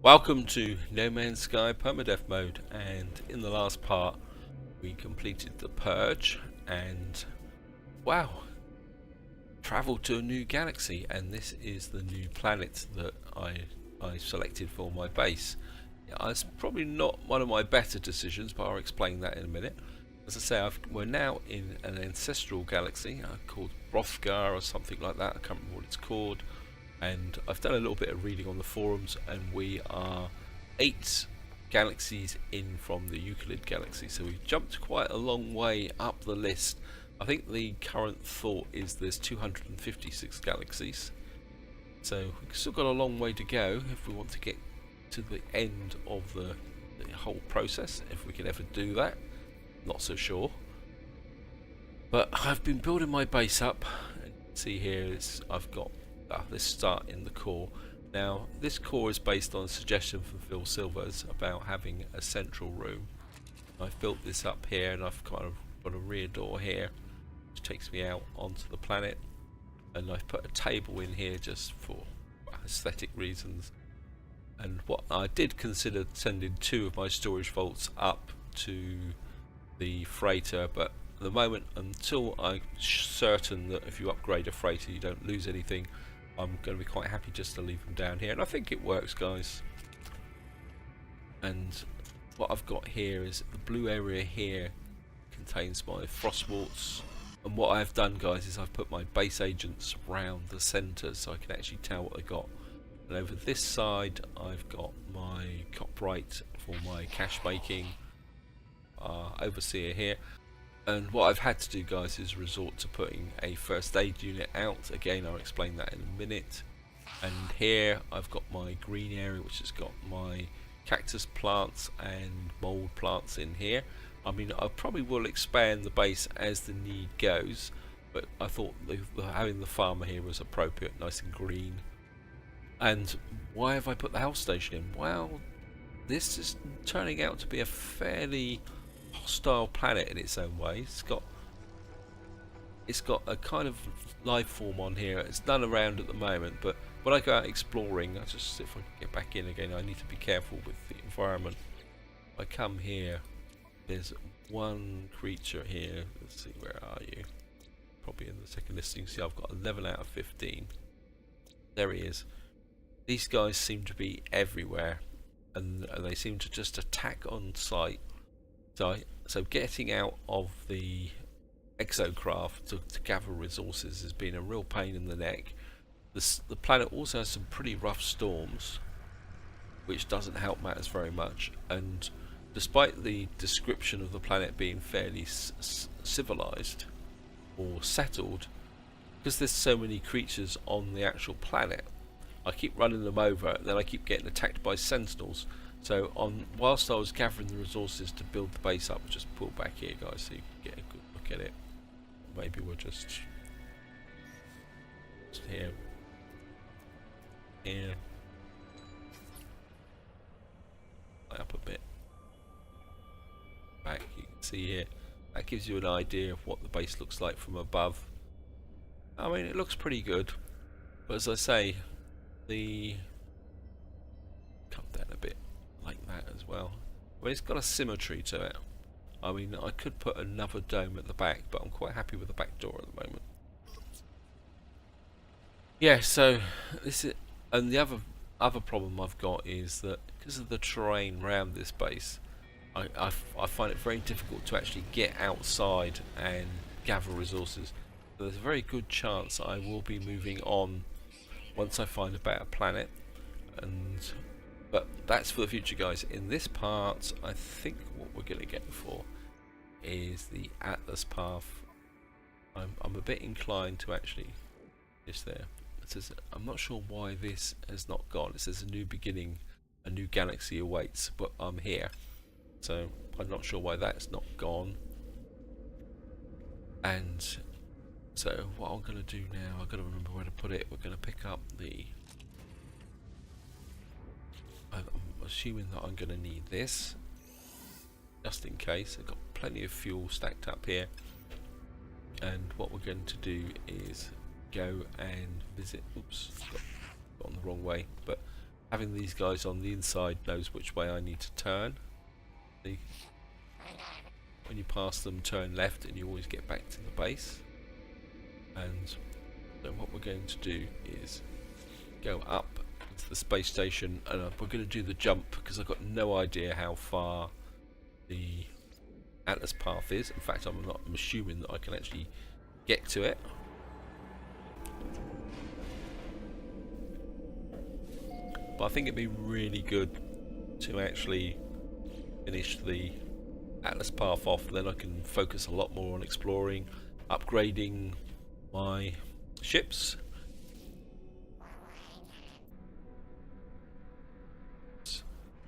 Welcome to No Man's Sky Permadeath mode, and in the last part we completed the purge and wow, travelled to a new galaxy, and this is the new planet that I selected for my base. It's probably not one of my better decisions, but I'll explain that in a minute. As I say, we're now in an ancestral galaxy called Brothgar or something like that. I can't remember what it's called. And I've done a little bit of reading on the forums, and we are 8 galaxies in from the Euclid galaxy, so we've jumped quite a long way up the list. I think the current thought is there's 256 galaxies, so we've still got a long way to go if we want to get to the end of the whole process, if we can ever do that. Not so sure, but I've been building my base up, and you can see here I've got this start in the core. Now this core is based on a suggestion from Phil Silvers about having a central room. I've built this up here, and I've kind of got a rear door here which takes me out onto the planet, and I've put a table in here just for aesthetic reasons. And what I did consider sending 2 of my storage vaults up to the freighter, but at the moment, until I'm certain that if you upgrade a freighter you don't lose anything, I'm going to be quite happy just to leave them down here, and I think it works, guys. And what I've got here is the blue area here contains my Frostwalts, and what I've done, guys, is I've put my base agents round the centre so I can actually tell what I got. And over this side I've got my Coprite for my cache making overseer here. And what I've had to do, guys, is resort to putting a first aid unit out. Again, I'll explain that in a minute. And here I've got my green area, which has got my cactus plants and mold plants in here. I mean, I probably will expand the base as the need goes, but I thought having the farmer here was appropriate, nice and green. And why have I put the health station in? Well, this is turning out to be a fairly hostile planet in its own way. It's got a kind of life form on here. It's none around at the moment, but when I go out exploring, I just, if I can get back in again, I need to be careful with the environment. I come here, there's one creature here. Let's see, where are you? Probably in the second listing. See, I've got 11 out of 15. There he is. These guys seem to be everywhere, and they seem to just attack on sight. So getting out of the exocraft to gather resources has been a real pain in the neck. The planet also has some pretty rough storms, which doesn't help matters very much. And despite the description of the planet being fairly civilized or settled, because there's so many creatures on the actual planet, I keep running them over, and then I keep getting attacked by sentinels. So whilst I was gathering the resources to build the base up, just pull back here, guys, so you can get a good look at it. Maybe we'll just here, up a bit, back. You can see here. That gives you an idea of what the base looks like from above. I mean, it looks pretty good, but as I say, come down a bit like that as well. I mean, it's got a symmetry to it. I mean, I could put another dome at the back, but I'm quite happy with the back door at the moment. Yeah, so this is, and the other problem I've got is that because of the terrain around this base, I find it very difficult to actually get outside and gather resources. So there's a very good chance I will be moving on once I find a better planet, but that's for the future, guys. In this part, I think what we're going to get for is the Atlas path. I'm a bit inclined to actually just there. It says, I'm not sure why this has not gone. It says a new beginning, a new galaxy awaits, but I'm here, so I'm not sure why that's not gone. And so what I'm going to do now, I've got to remember where to put it. We're going to pick up the, I'm assuming that I'm going to need this just in case. I've got plenty of fuel stacked up here, and what we're going to do is go and visit, oops, got on the wrong way, but having these guys on the inside knows which way I need to turn. See? When you pass them, turn left and you always get back to the base. And so what we're going to do is go up into the space station, and we're going to do the jump because I've got no idea how far the Atlas path is. In fact, I'm assuming that I can actually get to it. But I think it'd be really good to actually finish the Atlas path off, then I can focus a lot more on exploring, upgrading my ships.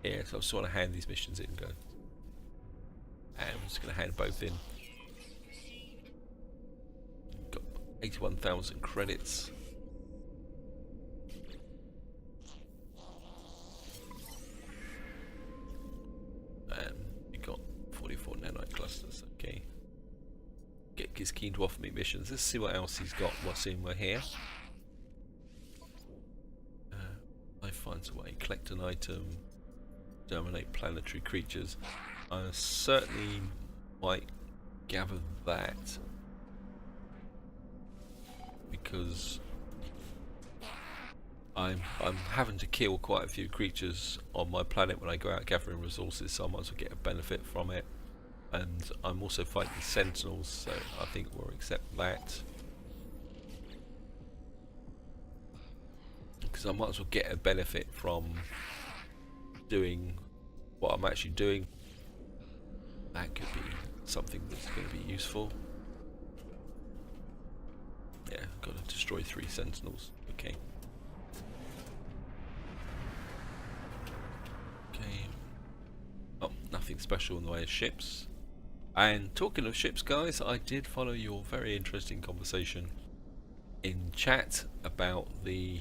Yeah, so I just want to hand these missions in, go. And I'm just going to hand both in. Got 81,000 credits. And we got 44 nanite clusters, okay. Is keen to offer me missions. Let's see what else he's got. What's in here? I finds a way. Collect an item. Dominate planetary creatures. I certainly might gather that because I'm having to kill quite a few creatures on my planet when I go out gathering resources, so I might as well get a benefit from it. And I'm also fighting sentinels, so I think we'll accept that. Because I might as well get a benefit from doing what I'm actually doing. That could be something that's going to be useful. Yeah, got to destroy 3 sentinels. Okay. Okay. Oh, nothing special in the way of ships. And talking of ships, guys, I did follow your very interesting conversation in chat about the,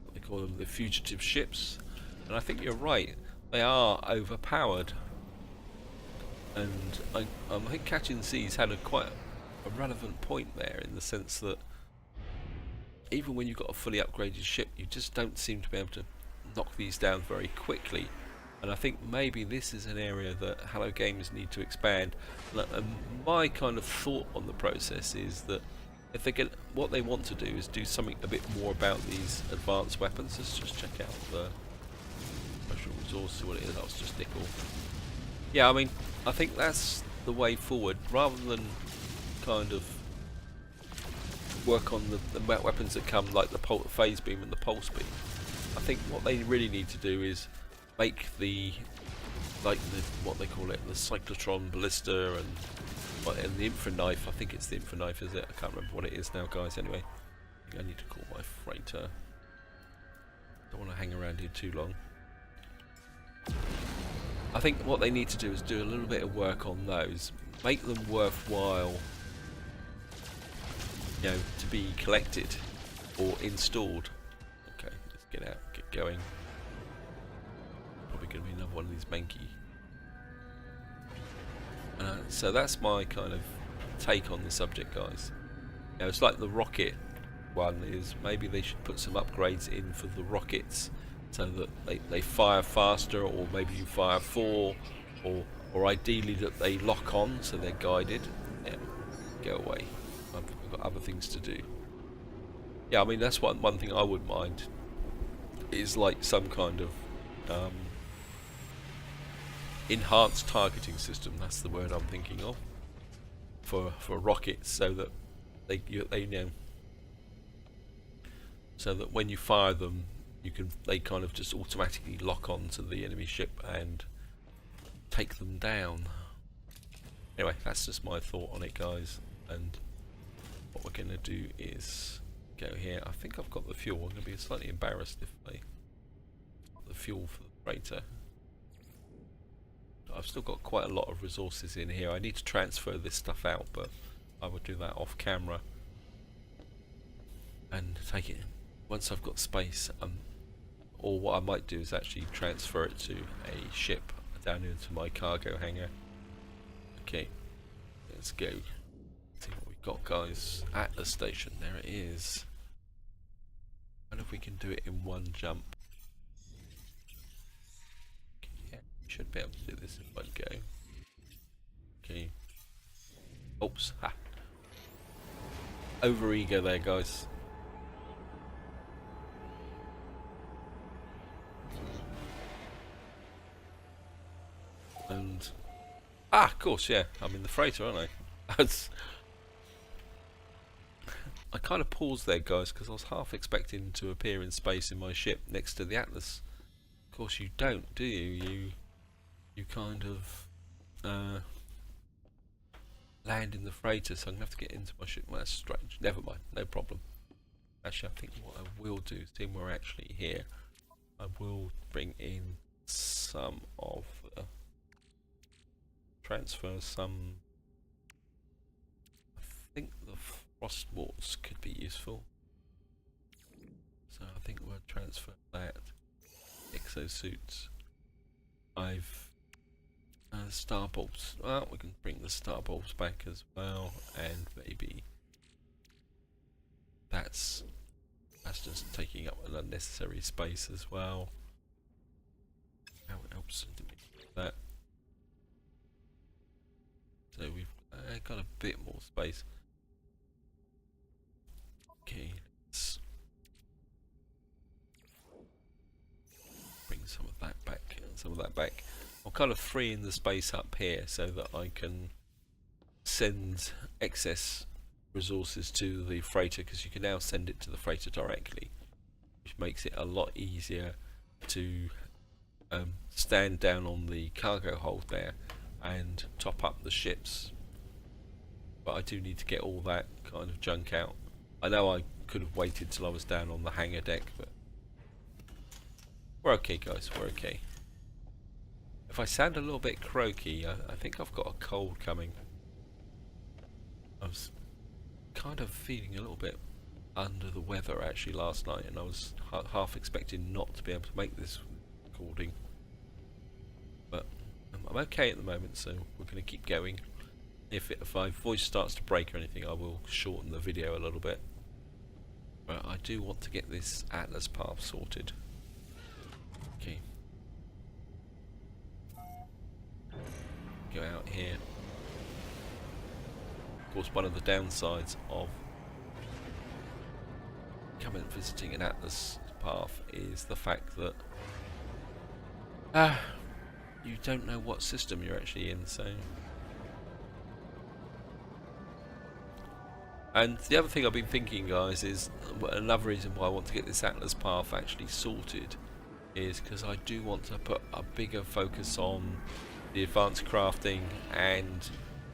what they call them, the fugitive ships. And I think you're right, they are overpowered. And I think Catching Seas had quite a relevant point there, in the sense that even when you've got a fully upgraded ship, you just don't seem to be able to knock these down very quickly. And I think maybe this is an area that Hello Games need to expand. And my kind of thought on the process is that if they get, what they want to do is do something a bit more about these advanced weapons. Let's just check out the special resource, see what it is. That was just nickel. Yeah, I mean, I think that's the way forward, rather than kind of work on the weapons that come, like the phase beam and the pulse beam. I think what they really need to do is make the, like the, what they call it, the cyclotron ballista and the infra knife. I think it's the infra knife, is it? I can't remember what it is now, guys. Anyway, I think I need to call my freighter. Don't want to hang around here too long. I think what they need to do is do a little bit of work on those, make them worthwhile, you know, to be collected or installed. Okay, let's get out, get going. Probably going to be another one of these Menki. So that's my kind of take on the subject, guys. You know, it's like the rocket one is, maybe they should put some upgrades in for the rockets, so that they fire faster, or maybe you fire 4, or ideally that they lock on so they're guided. Yeah, go away. I've got other things to do. Yeah, I mean, that's one thing I wouldn't mind, is like some kind of enhanced targeting system. That's the word I'm thinking of for rockets, so that they know, so that when you fire them, they kind of just automatically lock on to the enemy ship and take them down. Anyway, that's just my thought on it, guys. And what we're going to do is go here. I think I've got the fuel. I'm going to be slightly embarrassed if I got the fuel for the freighter. I've still got quite a lot of resources in here. I need to transfer this stuff out, but I will do that off camera and take it once I've got space. Or what I might do is actually transfer it to a ship down into my cargo hangar. Okay, let's go. See what we've got, guys. Atlas station, there it is. And if we can do it in one jump. should be able to do this in one go. Okay. Oops. Ha. Over ego there, guys. And of course, yeah. I'm in the freighter, aren't I? I kind of paused there, guys, because I was half expecting to appear in space in my ship next to the Atlas. Of course, you don't, do you? You kind of land in the freighter, so I'm gonna have to get into my ship. Well, that's strange. Never mind, no problem. Actually, I think what I will do, seeing we're actually here, I will bring in some of transfer some. I think the frost warts could be useful, so I think we'll transfer that. Exosuits. I've star bulbs. Well, we can bring the star bulbs back as well, and maybe that's just taking up an unnecessary space as well. How else do we do that? So we've got a bit more space. Okay, let's bring some of that back. I'm kind of freeing the space up here so that I can send excess resources to the freighter, because you can now send it to the freighter directly, which makes it a lot easier to stand down on the cargo hold there and top up the ships. But I do need to get all that kind of junk out. I know I could have waited till I was down on the hangar deck, but we're okay, guys, we're okay. If I sound a little bit croaky, I think I've got a cold coming. I was kind of feeling a little bit under the weather actually last night, and I was half expecting not to be able to make this recording. But I'm okay at the moment, so we're going to keep going. If my voice starts to break or anything, I will shorten the video a little bit. But I do want to get this Atlas path sorted. Okay. Go out here. Of course, one of the downsides of coming and visiting an Atlas path is the fact that you don't know what system you're actually in, so. And the other thing I've been thinking, guys, is another reason why I want to get this Atlas path actually sorted is because I do want to put a bigger focus on the advanced crafting and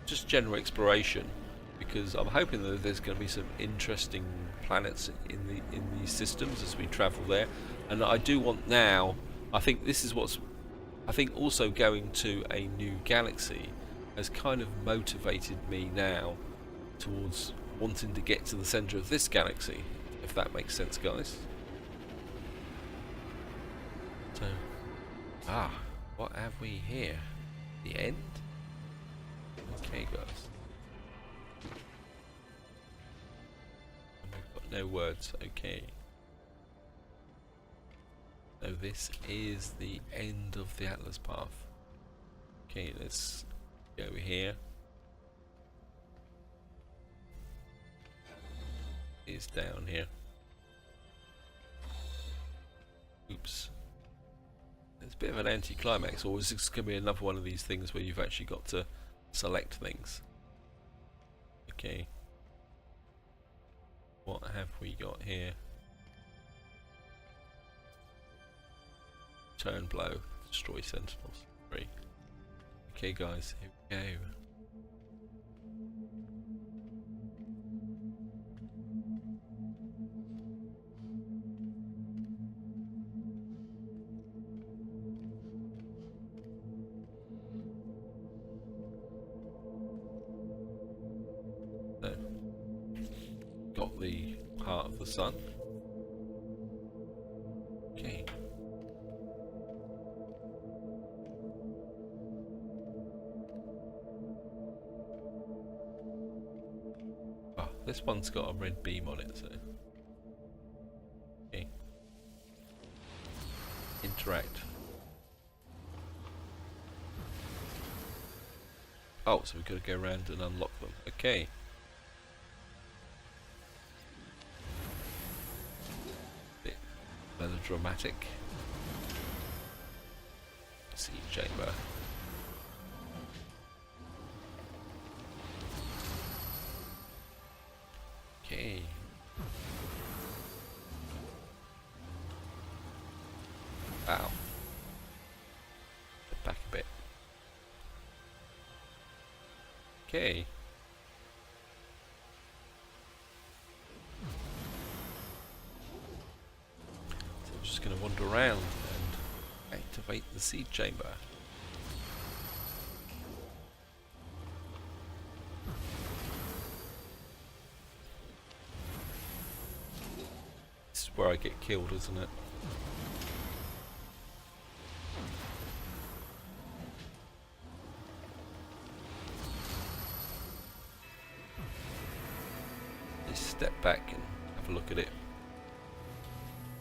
just general exploration, because I'm hoping that there's going to be some interesting planets in these systems as we travel there. And I do want now, I think this is what's, I think also going to a new galaxy has kind of motivated me now towards wanting to get to the centre of this galaxy, if that makes sense, guys. So, what have we here? The end? Okay, guys. We've got no words, okay. So this is the end of the Atlas path. Okay, let's go here. Is down here. Oops. It's a bit of an anti-climax, or is this going to be another one of these things where you've actually got to select things? Okay. What have we got here? Turn blow, destroy sentinels. 3. Okay, guys, here we go. Got the heart of the sun. Okay. Oh, this one's got a red beam on it, so. Okay. Interact. Oh, so we've got to go around and unlock them. Okay. Bit melodramatic. Seed chamber. Okay. Wow. Back a bit. Okay. So I'm just going to wander around and activate the seed chamber. This is where I get killed, isn't it? Just step back and have a look at it.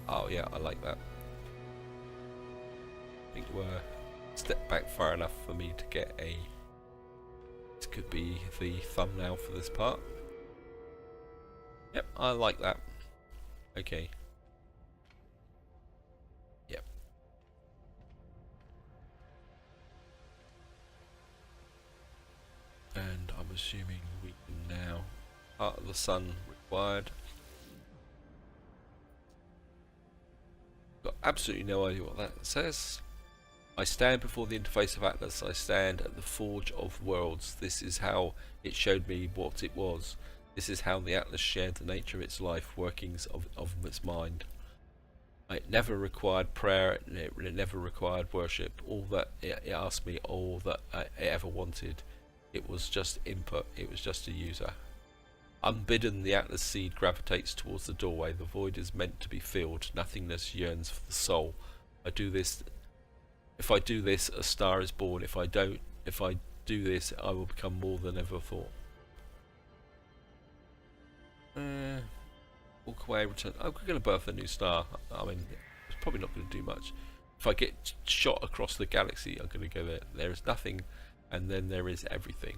Oh yeah, I like that. I think we're step back far enough for me to get a... This could be the thumbnail for this part. Yep, I like that. Okay. Yep. And I'm assuming we can now... Part of the sun required. Got absolutely no idea what that says. I stand before the interface of Atlas. I stand at the forge of worlds. This is how it showed me what it was. This is how the Atlas shared the nature of its life, workings of its mind. It never required prayer, it never required worship. All that it asked me, all that it ever wanted, it was just input, it was just a user. Unbidden, the Atlas seed gravitates towards the doorway. The void is meant to be filled. Nothingness yearns for the soul. I do this. If I do this, a star is born. If I do this, I will become more than ever thought. Walk away, return. I'm going to birth a new star. I mean, it's probably not going to do much. If I get shot across the galaxy, I'm going to go there. There is nothing, and then there is everything.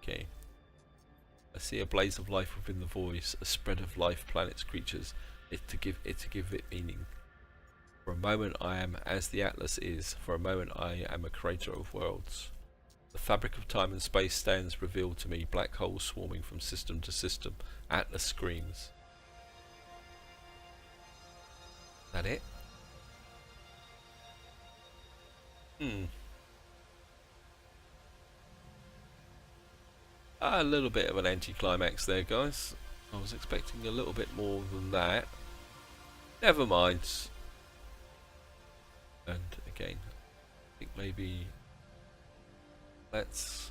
Okay. I see a blaze of life within the voice, a spread of life, planets, creatures. To give it meaning. For a moment I am as the Atlas is. For a moment I am a creator of worlds. The fabric of time and space stands revealed to me. Black holes swarming from system to system. Atlas screams. That it? A little bit of an anticlimax there, guys. I was expecting a little bit more than that. Never mind. And again, I think maybe let's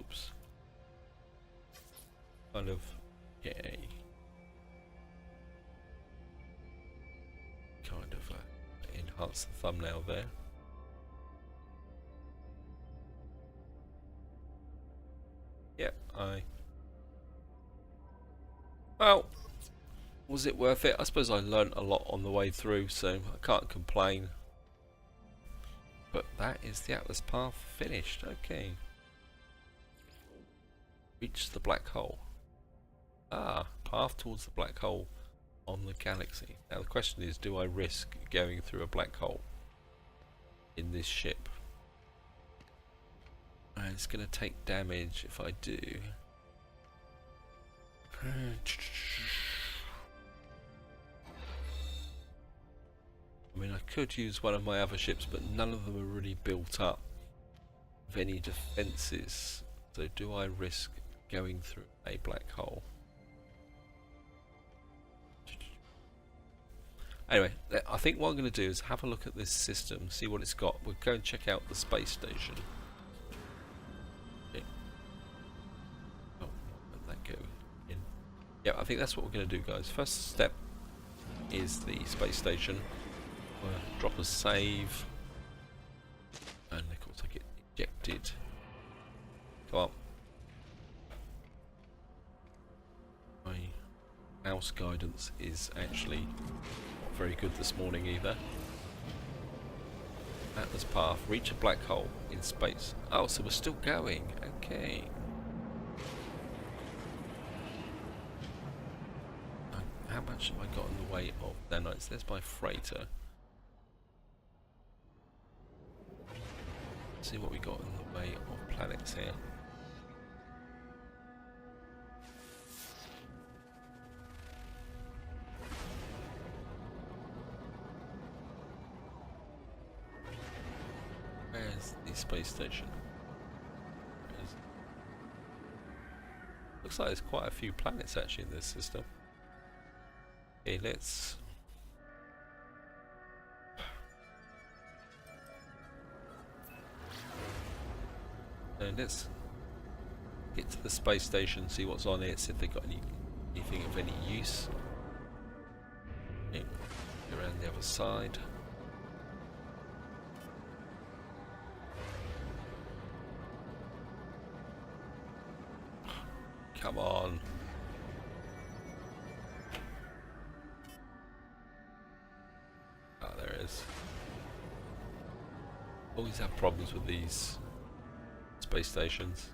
oops, kind of enhance the thumbnail there. Yeah, well, was it worth it? I suppose I learnt a lot on the way through, so I can't complain. But that is the Atlas path finished. Okay. Reach the black hole. Ah, path towards the black hole on the galaxy. Now the question is, do I risk going through a black hole in this ship? And it's going to take damage if I do. I mean, I could use one of my other ships, but none of them are really built up with any defences. So do I risk going through a black hole? Anyway, I think what I'm going to do is have a look at this system, see what it's got. We'll go and check out the space station. Okay. Oh, let that go in. Yeah, I think that's what we're going to do, guys. First step is the space station. Drop a save, and of course I get ejected. Come on. My mouse guidance is actually not very good this morning either. Atlas path. Reach a black hole in space. Oh, so we're still going. Okay. How much have I got in the way of nanites? There's my freighter. Let's see what we got in the way of planets here. Where's the space station? Looks like there's quite a few planets actually in this system. Okay, let's get to the space station, see what's on it, see if they've got anything of any use. Okay, around the other side. Come on. Ah, there it is. Always have problems with these space stations.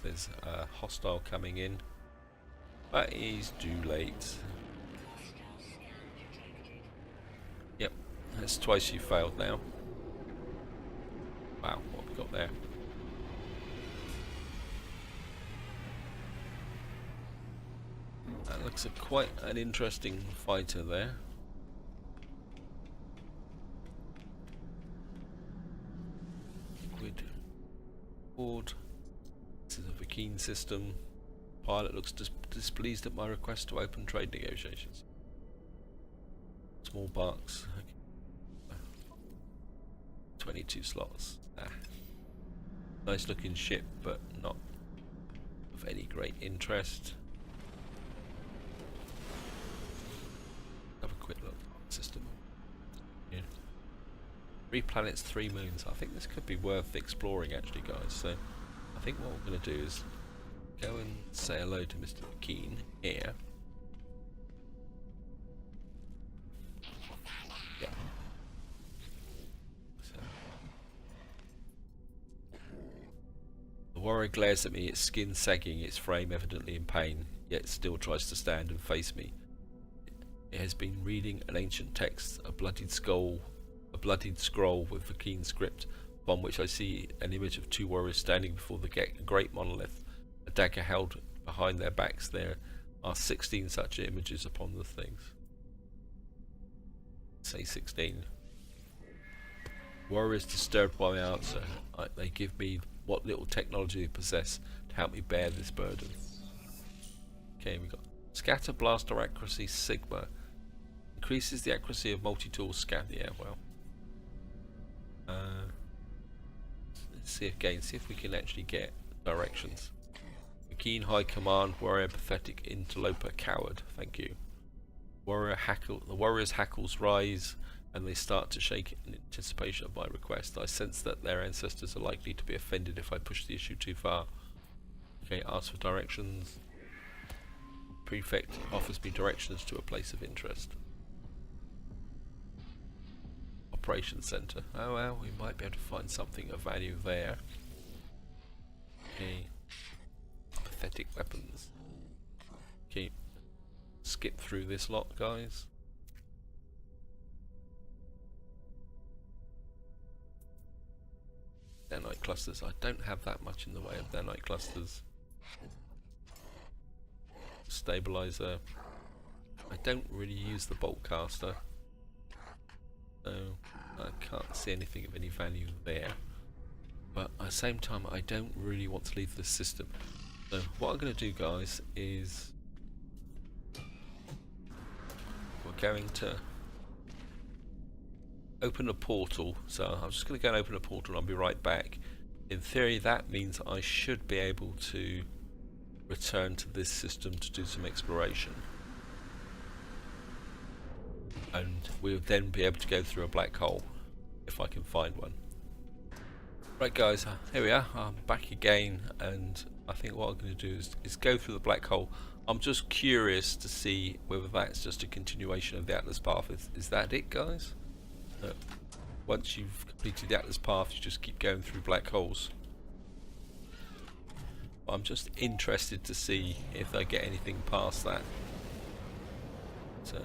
There's a hostile coming in, but he's too late. Yep, that's twice you failed now. Wow, what have we got there? That looks like quite an interesting fighter there. Liquid Horde. This is a Vy'keen system. Pilot looks displeased at my request to open trade negotiations. Small box. Okay. 22 slots. Nice looking ship, but not of any great interest. Have a quick look at the system. Yeah. 3 planets, 3 moons. I think this could be worth exploring actually, guys. So I think what we're going to do is go and say hello to Mr. Vy'keen here. Yeah. So. The warrior glares at me, its skin sagging, its frame evidently in pain, yet still tries to stand and face me. It has been reading an ancient text, a bloodied scroll with Vy'keen script, upon which I see an image of 2 warriors standing before the great monolith, a dagger held behind their backs. There are 16 such images upon the things. Say 16. Warriors disturbed by my answer. They give me what little technology they possess to help me bear this burden. Okay, we got scatter blaster accuracy Sigma. Increases the accuracy of multi-tool scatter. Yeah, well. Let's see if we can actually get directions. Vy'keen High Command, warrior pathetic interloper coward. Thank you. The warriors' hackles rise and they start to shake in anticipation of my request. I sense that their ancestors are likely to be offended if I push the issue too far. Okay, ask for directions. Prefect offers me directions to a place of interest. Operations Center. Oh well, we might be able to find something of value there. Okay. Pathetic weapons. Okay. Skip through this lot, guys. Nanite clusters. I don't have that much in the way of nanite clusters. Stabilizer. I don't really use the bolt caster, so I can't see anything of any value there. But at the same time, I don't really want to leave this system. So what I'm going to do, guys, is we're going to open a portal. So I'm just going to go and open a portal and I'll be right back. In theory, that means I should be able to return to this system to do some exploration. And we'll then be able to go through a black hole, if I can find one. Right guys, here we are, I'm back again, and I think what I'm going to do is go through the black hole. I'm just curious to see whether that's just a continuation of the Atlas Path. Is that it, guys? No. Once you've completed the Atlas Path, you just keep going through black holes. I'm just interested to see if they get anything past that. So,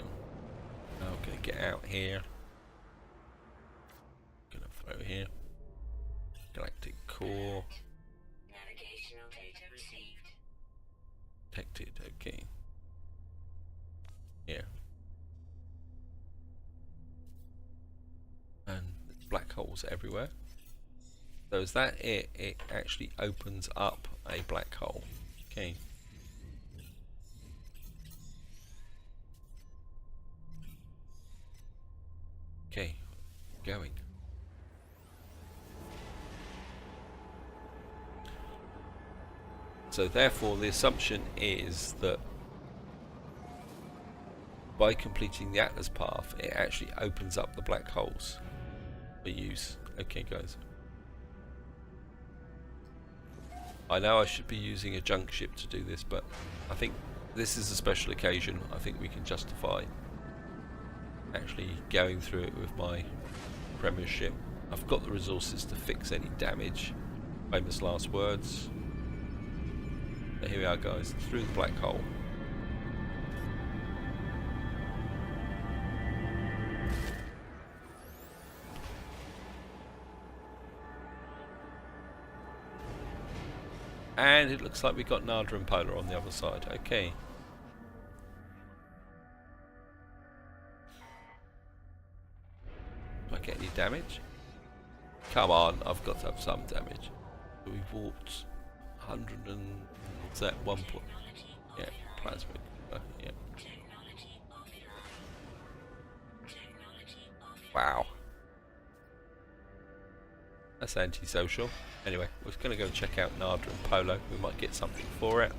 I'm going to get out here. Going to throw here. Galactic core. Navigational data received. Detected, okay. Yeah. And there's black holes everywhere. So is that it? It actually opens up a black hole. Okay. Okay, going. So therefore the assumption is that by completing the Atlas Path it actually opens up the black holes for use. Okay guys. I know I should be using a junk ship to do this, but I think this is a special occasion. I think we can justify actually going through it with my Premiership. I've got the resources to fix any damage. Famous last words. But here we are guys, through the black hole. And it looks like we've got Nada and Polar on the other side. Okay. Do I get any damage? Come on, I've got to have some damage. So we've walked 100 and... what's that? 1 point. Yeah, plasma. Yeah. Wow. That's antisocial. Anyway, we're going to go and check out Nada and Polo. We might get something for it.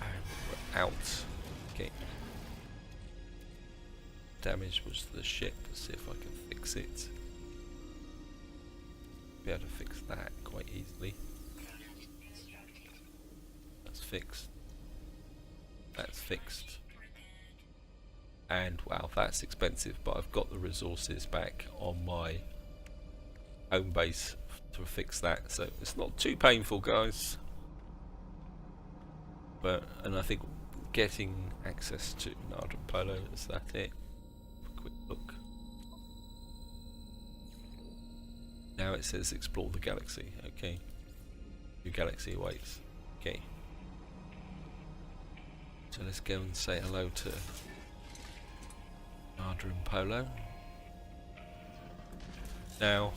And we're out. Okay. Damage was to the ship. Let's see if I can fix it. Be able to fix that quite easily. That's fixed. That's fixed. And wow, that's expensive, but I've got the resources back on my home base to fix that, so it's not too painful, guys. But, and I think getting access to Nada and Polo, is that it? Quick look. Now it says explore the galaxy. Okay. New galaxy awaits. Okay. So let's go and say hello to Nada and Polo. Now,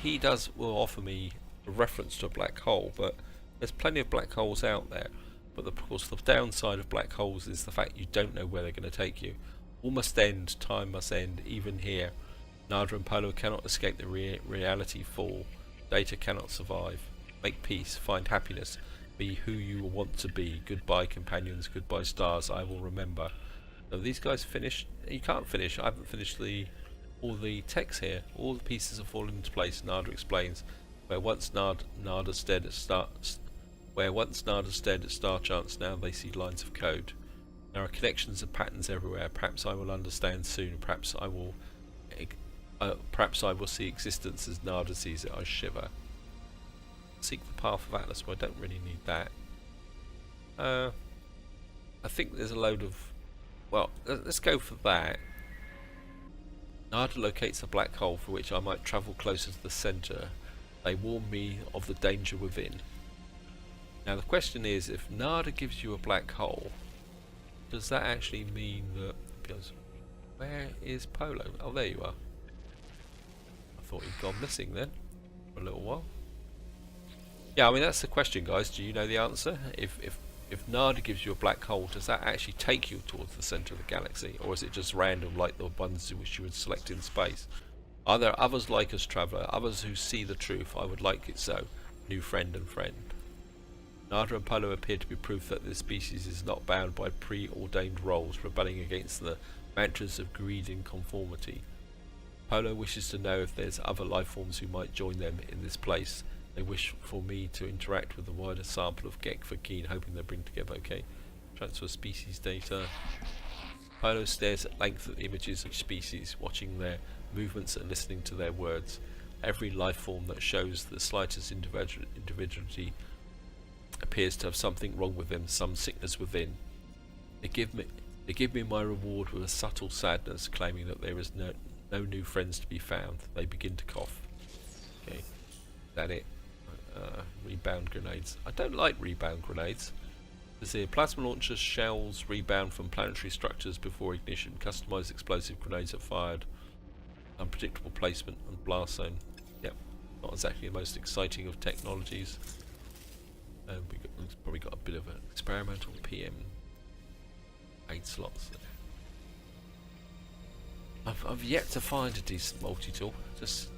he will offer me a reference to a black hole, but there's plenty of black holes out there. But of course, the downside of black holes is the fact you don't know where they're going to take you. All must end, time must end, even here. Nada and Polo cannot escape the reality fall. Data cannot survive. Make peace, find happiness. Be who you want to be. Goodbye companions, goodbye stars, I will remember. So these guys finished. You can't finish. I haven't finished all the text here. All the pieces have fallen into place. Nada explains. Where once Nada stared at Star Charts, now they see lines of code. There are connections and patterns everywhere. Perhaps I will understand soon. Perhaps I will see existence as Nada sees it. I shiver. Seek the path of Atlas. Well, I don't really need that. I think there's a load of... Well, let's go for that. Nada locates a black hole for which I might travel closer to the centre. They warn me of the danger within. Now the question is, if Nada gives you a black hole, does that actually mean that... Because where is Polo? Oh, there you are. I thought he'd gone missing then for a little while. Yeah, I mean that's the question, guys. Do you know the answer? If Nada gives you a black hole, does that actually take you towards the centre of the galaxy, or is it just random, like the ones which you would select in space? Are there others like us, traveller? Others who see the truth? I would like it so. New friend and friend. Nada and Polo appear to be proof that this species is not bound by preordained roles, rebelling against the mantras of greed and conformity. Polo wishes to know if there's other life forms who might join them in this place. They wish for me to interact with a wider sample of Gek for Keen, hoping they bring together. Okay. Transfer species data. Polo stares at length at the images of species, watching their movements and listening to their words. Every life form that shows the slightest individuality appears to have something wrong with them, some sickness within. They give me my reward with a subtle sadness, claiming that there is no new friends to be found. They begin to cough. Okay, that it. Rebound grenades. I don't like rebound grenades. There's here, plasma launcher shells rebound from planetary structures before ignition. Customized explosive grenades are fired. Unpredictable placement and blast zone. Yep, not exactly the most exciting of technologies. We've probably got a bit of an experimental PM 8 slots there. I've yet to find a decent multi-tool. Just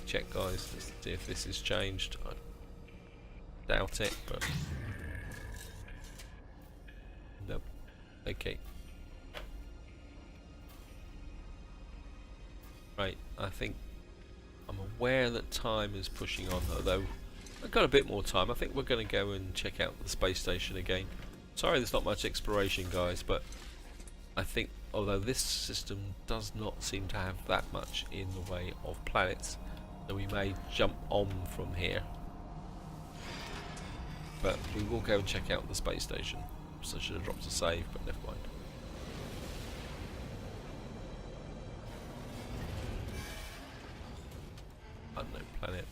check, guys, just to see if this has changed. I doubt it, but nope. Okay. Right, I think I'm aware that time is pushing on, although I've got a bit more time. I think we're going to go and check out the space station again. Sorry there's not much exploration, guys, but I think although this system does not seem to have that much in the way of planets, so we may jump on from here. But we will go and check out the space station. So I should have dropped a save, but never mind. Unknown planet.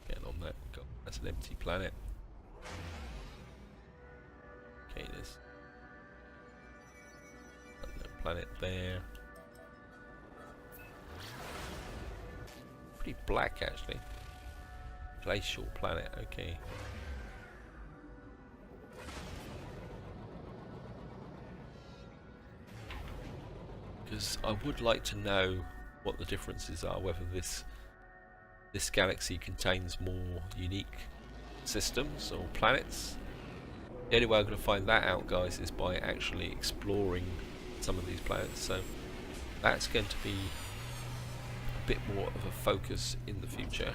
Getting on that. That's an empty planet. Okay, there's unknown planet there. Pretty black, actually. Glacial planet, okay. Because I would like to know what the differences are, whether this galaxy contains more unique systems or planets. The only way I'm going to find that out, guys, is by actually exploring some of these planets. So that's going to be a bit more of a focus in the future.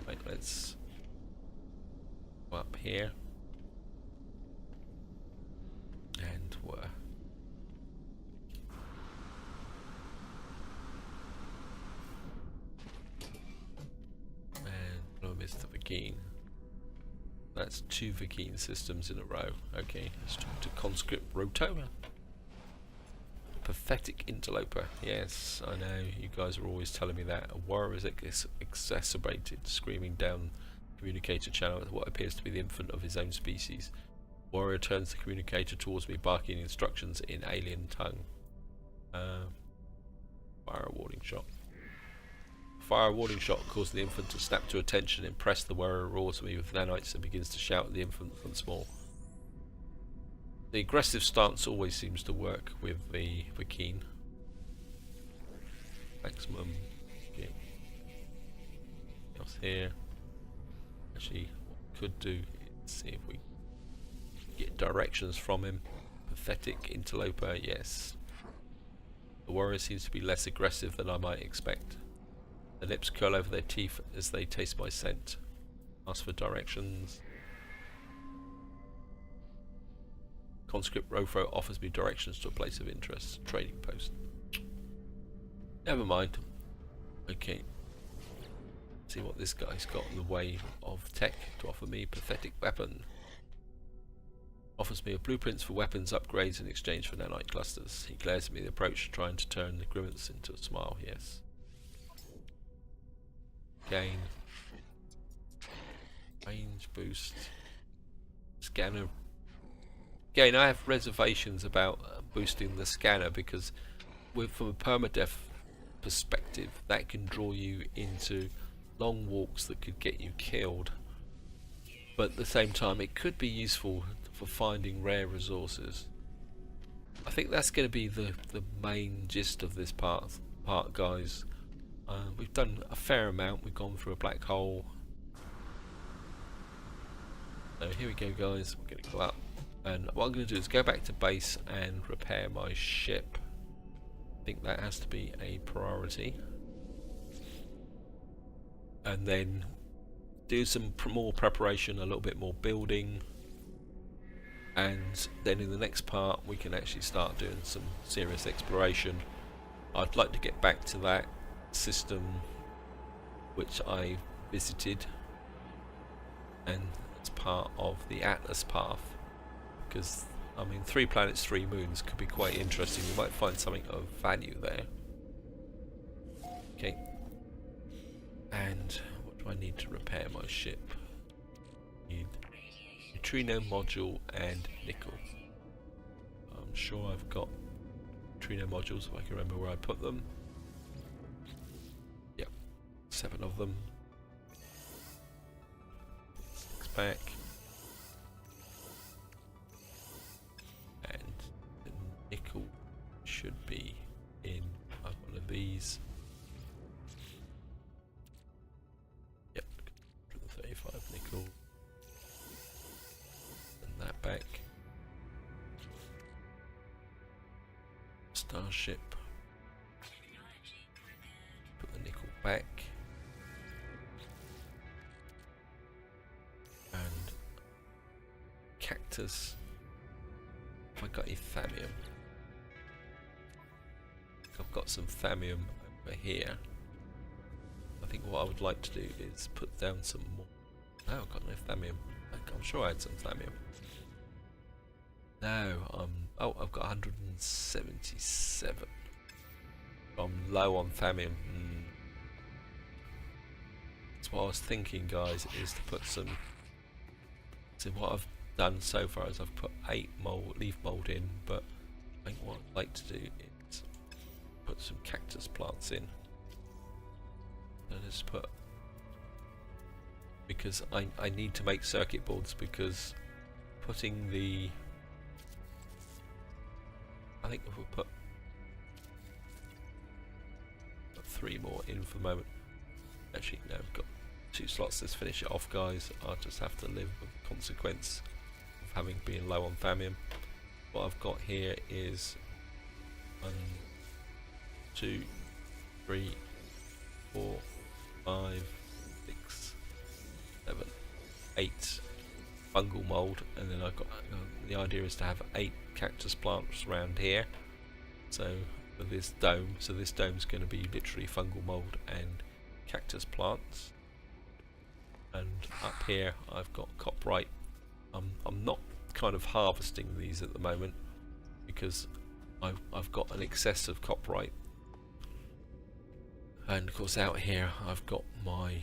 Right, let's go up here and I missed the Vagine. That's 2 Vagine systems in a row. Okay, let's talk to Conscript Roto. Pathetic interloper. Yes, I know, you guys are always telling me that. A warrior is exacerbated, screaming down the communicator channel with what appears to be the infant of his own species. Warrior turns the communicator towards me, barking instructions in alien tongue. Fire a warning shot. Fire a warning shot causes the infant to snap to attention, impress the warrior roars at me with nanites and begins to shout at the infant once more. The aggressive stance always seems to work with the Vagine. Maximum. Okay. Else here. Actually, what we could do is see if we get directions from him. Pathetic interloper, yes. The warrior seems to be less aggressive than I might expect. Their lips curl over their teeth as they taste my scent. Ask for directions. Conscript Rofro offers me directions to a place of interest. Trading post. Never mind. Okay. See what this guy's got in the way of tech to offer me. Pathetic weapon. Offers me a blueprints for weapons upgrades in exchange for nanite clusters. He glares at me the approach, trying to turn the grimace into a smile. Yes. Gain. Range boost. Scanner. Again, I have reservations about boosting the scanner because from a permadeath perspective, that can draw you into long walks that could get you killed. But at the same time, it could be useful for finding rare resources. I think that's going to be the main gist of this part guys. We've done a fair amount. We've gone through a black hole. So here we go, guys. We're going to go up. And what I'm going to do is go back to base and repair my ship. I think that has to be a priority. And then do some more preparation, a little bit more building, and then in the next part we can actually start doing some serious exploration. I'd like to get back to that system which I visited, and it's part of the Atlas path, because I mean 3 planets 3 moons could be quite interesting. You might find something of value there. Okay, and what do I need to repair my ship? Need neutrino module and nickel. I'm sure I've got neutrino modules if I can remember where I put them. Yep, 7 of them. 6 back. And the nickel should be in one of these. Yep, 35 nickel. And that back. Starship. Put the nickel back. And cactus. Have I got any thallium? I've got some thallium over here. I think what I would like to do is put down some more. No, I've got no thallium. I'm sure I had some thallium. No, oh, I've got 177. I'm low on thallium. That's what I was thinking, guys, is to put some. So what I've done so far is I've put 8 leaf mold in, but I think what I'd like to do is put some cactus plants in. And just put, because I need to make circuit boards, because putting the, I think if we put 3 more in for the moment. Actually, no, I've got 2 slots. Let's finish it off, guys. I'll just have to live with the consequence of having been low on thallium. What I've got here is 1, 2, 3, 4, 5, 6, 7, 8 fungal mold, and then I've got the idea is to have 8 cactus plants around here. So for this dome, so this dome's going to be literally fungal mold and cactus plants. And up here I've got coprite. I'm not kind of harvesting these at the moment because I've got an excess of coprite. And of course out here I've got my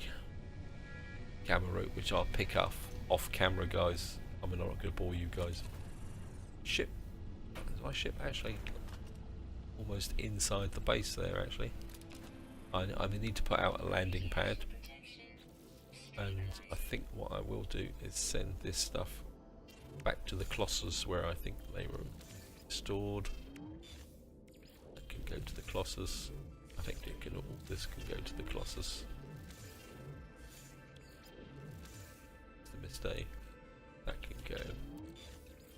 gamma root, which I'll pick up off camera, guys. I mean, I'm not going to bore you guys. Ship. Is my ship actually almost inside the base there, actually? I need to put out a landing pad. And I think what I will do is send this stuff back to the Colossus where I think they were stored. That can go to the Colossus. I think all this can go to the Colossus. It's the mistake. That can go.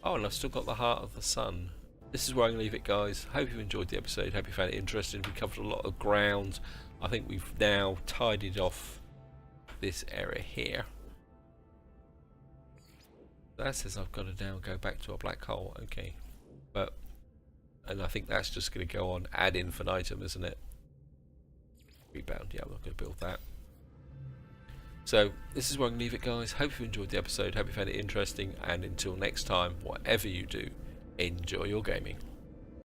Oh, and I've still got the Heart of the Sun. This is where I'm going to leave it, guys. Hope you enjoyed the episode. Hope you found it interesting. We covered a lot of ground. I think we've now tidied off this area here. That says I've got to now go back to a black hole. Okay, and I think that's just going to go on ad infinitum, isn't it? Rebound. Yeah, I'm not going to build that. So this is where I'm going to leave it, guys. Hope you enjoyed the episode. Hope you found it interesting. And until next time, whatever you do, enjoy your gaming.